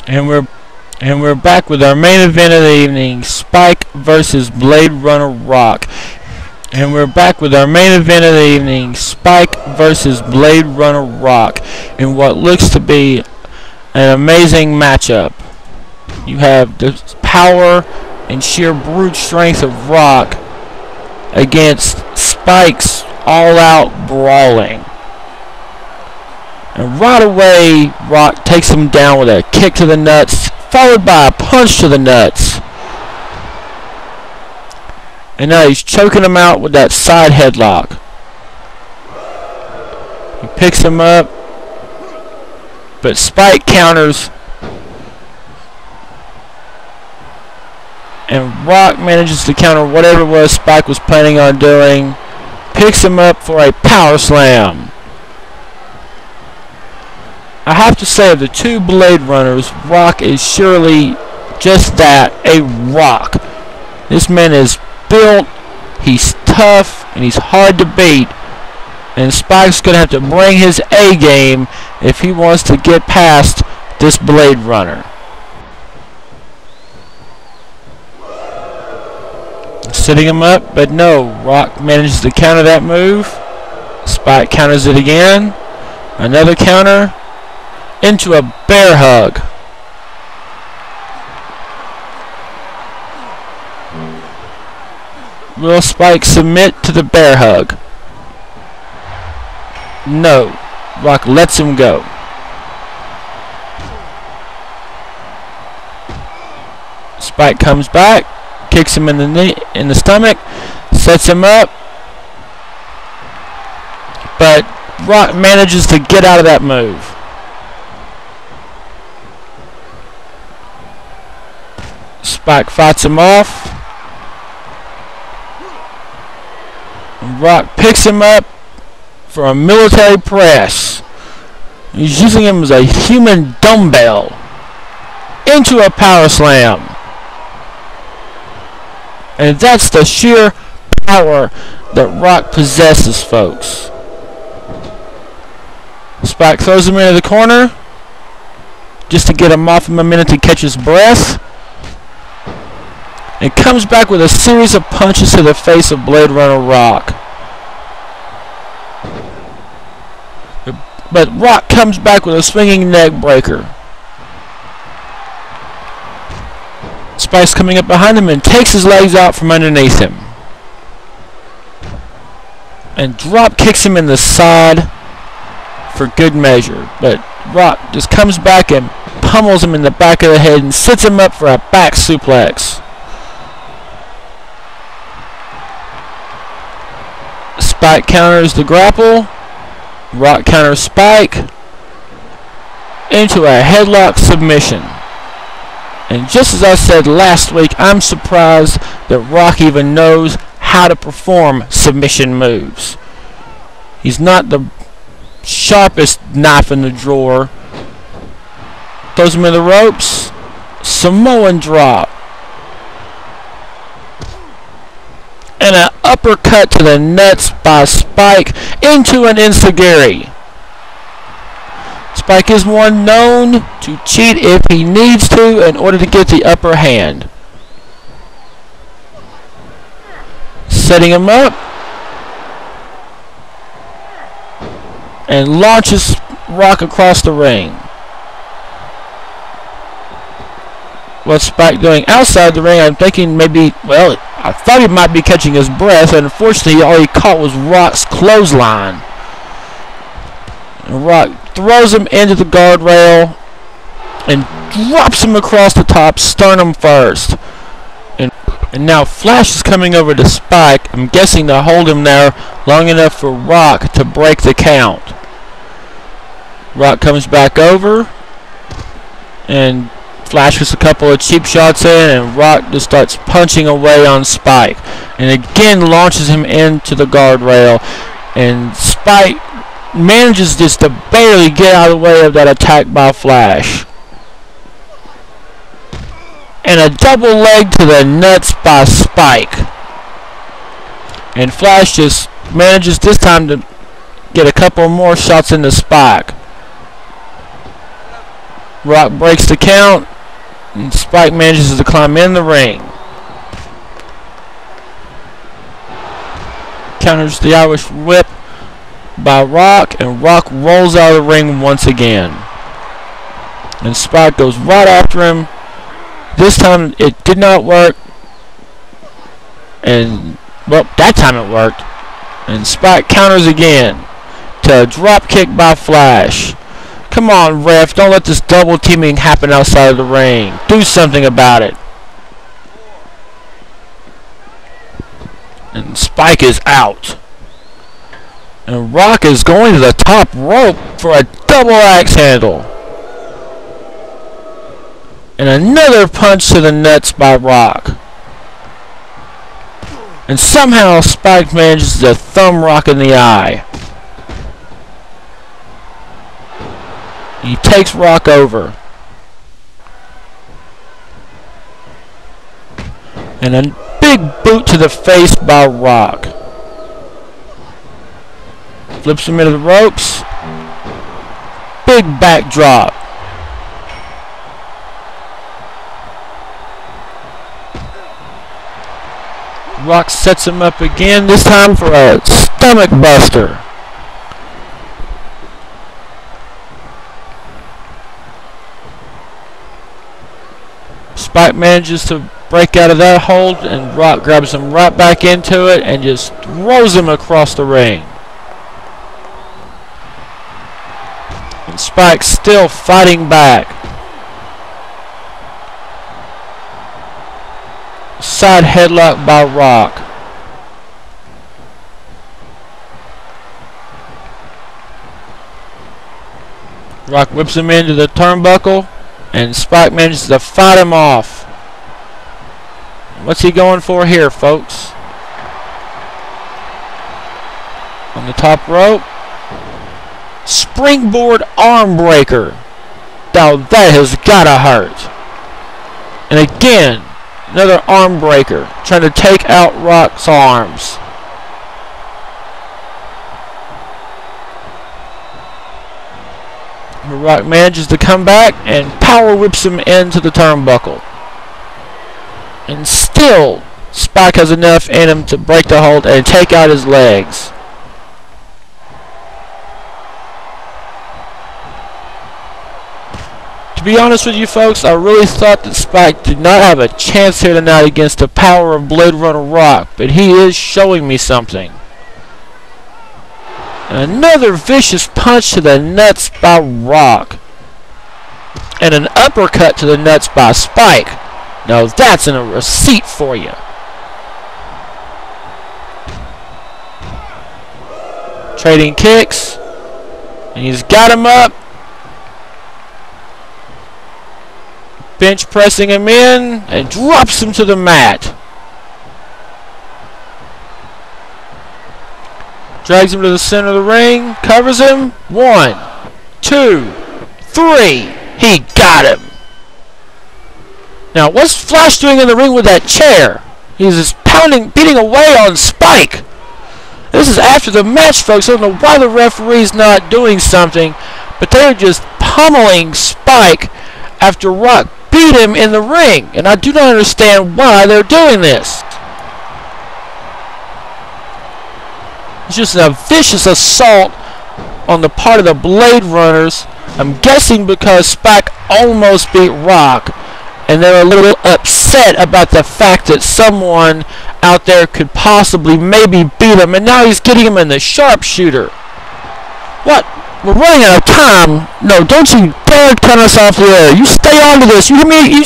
And we're back with our main event of the evening, Spike versus Blade Runner Rock. And we're back with our main event of the evening, Spike versus Blade Runner Rock, in what looks to be an amazing matchup. You have the power and sheer brute strength of Rock against Spike's all-out brawling. And right away, Rock takes him down with a kick to the nuts, followed by a punch to the nuts. And now he's choking him out with that side headlock. He picks him up, but Spike counters. And Rock manages to counter whatever it was Spike was planning on doing. Picks him up for a power slam. I have to say, of the two Blade Runners, Rock is surely just that, a rock. This man is built, he's tough, and he's hard to beat. And Spike's going to have to bring his A game if he wants to get past this Blade Runner. Setting him up, but no, Rock manages to counter that move. Spike counters it again. Another counter. Into a bear hug. Will Spike submit to the bear hug? No. Rock lets him go. Spike comes back, kicks him in the knee, in the stomach, sets him up, but Rock manages to get out of that move. Spike fights him off. Rock picks him up for a military press. He's using him as a human dumbbell into a power slam. And that's the sheer power that Rock possesses, folks. Spike throws him into the corner just to get him off him a minute to catch his breath. And comes back with a series of punches to the face of Blade Runner Rock. But Rock comes back with a swinging neck breaker. Spike's coming up behind him and takes his legs out from underneath him. And drop kicks him in the side for good measure. But Rock just comes back and pummels him in the back of the head and sits him up for a back suplex. Spike counters the grapple. Rock counters Spike into a headlock submission. And just as I said last week, I'm surprised that Rock even knows how to perform submission moves. He's not the sharpest knife in the drawer. Throws him in the ropes. Samoan drop. And an uppercut to the nuts by Spike into an enziguri. Spike is one known to cheat if he needs to in order to get the upper hand. Setting him up. And launches Rock across the ring. What's Spike doing outside the ring? I'm thinking maybe, well, I thought he might be catching his breath, and unfortunately all he caught was Rock's clothesline. And Rock throws him into the guardrail and drops him across the top, sternum first. And now Flash is coming over to Spike, I'm guessing to hold him there long enough for Rock to break the count. Rock comes back over, and Flash gets a couple of cheap shots in, and Rock just starts punching away on Spike. And again launches him into the guardrail. And Spike manages just to barely get out of the way of that attack by Flash. And a double leg to the nuts by Spike. And Flash just manages this time to get a couple more shots into Spike. Rock breaks the count, and Spike manages to climb in the ring. Counters the Irish whip by Rock, and Rock rolls out of the ring once again. And Spike goes right after him. This time it did not work. And, well, that time it worked. And Spike counters again to a drop kick by Flash. Come on, ref, don't let this double teaming happen outside of the ring. Do something about it. And Spike is out. And Rock is going to the top rope for a double axe handle. And another punch to the nuts by Rock. And somehow Spike manages to thumb Rock in the eye. He takes Rock over. And a big boot to the face by Rock. Flips him into the ropes. Big backdrop. Rock sets him up again, this time for a stomach buster. Spike manages to break out of that hold, and Rock grabs him right back into it and just throws him across the ring. And Spike's still fighting back. Side headlock by Rock. Rock whips him into the turnbuckle, and Spike manages to fight him off. What's he going for here, folks? On the top rope. Springboard arm breaker. Now that has gotta hurt. And again, another arm breaker, trying to take out Rock's arms. Rock manages to come back and power whips him into the turnbuckle. And still, Spike has enough in him to break the hold and take out his legs. To be honest with you folks, I really thought that Spike did not have a chance here tonight against the power of Blade Runner Rock, but he is showing me something. And another vicious punch to the nuts by Rock. And an uppercut to the nuts by Spike. Now that's a receipt for you. Trading kicks. And he's got him up. Bench pressing him in and drops him to the mat. Drags him to the center of the ring, covers him. 1, 2, 3. He got him. Now, what's Flash doing in the ring with that chair? He's just beating away on Spike. This is after the match, folks. I don't know why the referee's not doing something, but they're just pummeling Spike after Rock beat him in the ring, and I do not understand why they're doing this. It's just a vicious assault on the part of the Blade Runners. I'm guessing because Spike almost beat Rock, and they're a little upset about the fact that someone out there could possibly maybe beat him, and now he's getting him in the sharpshooter. What? We're running out of time. No, don't you dare cut us off the air. You stay on to this. You hear me? You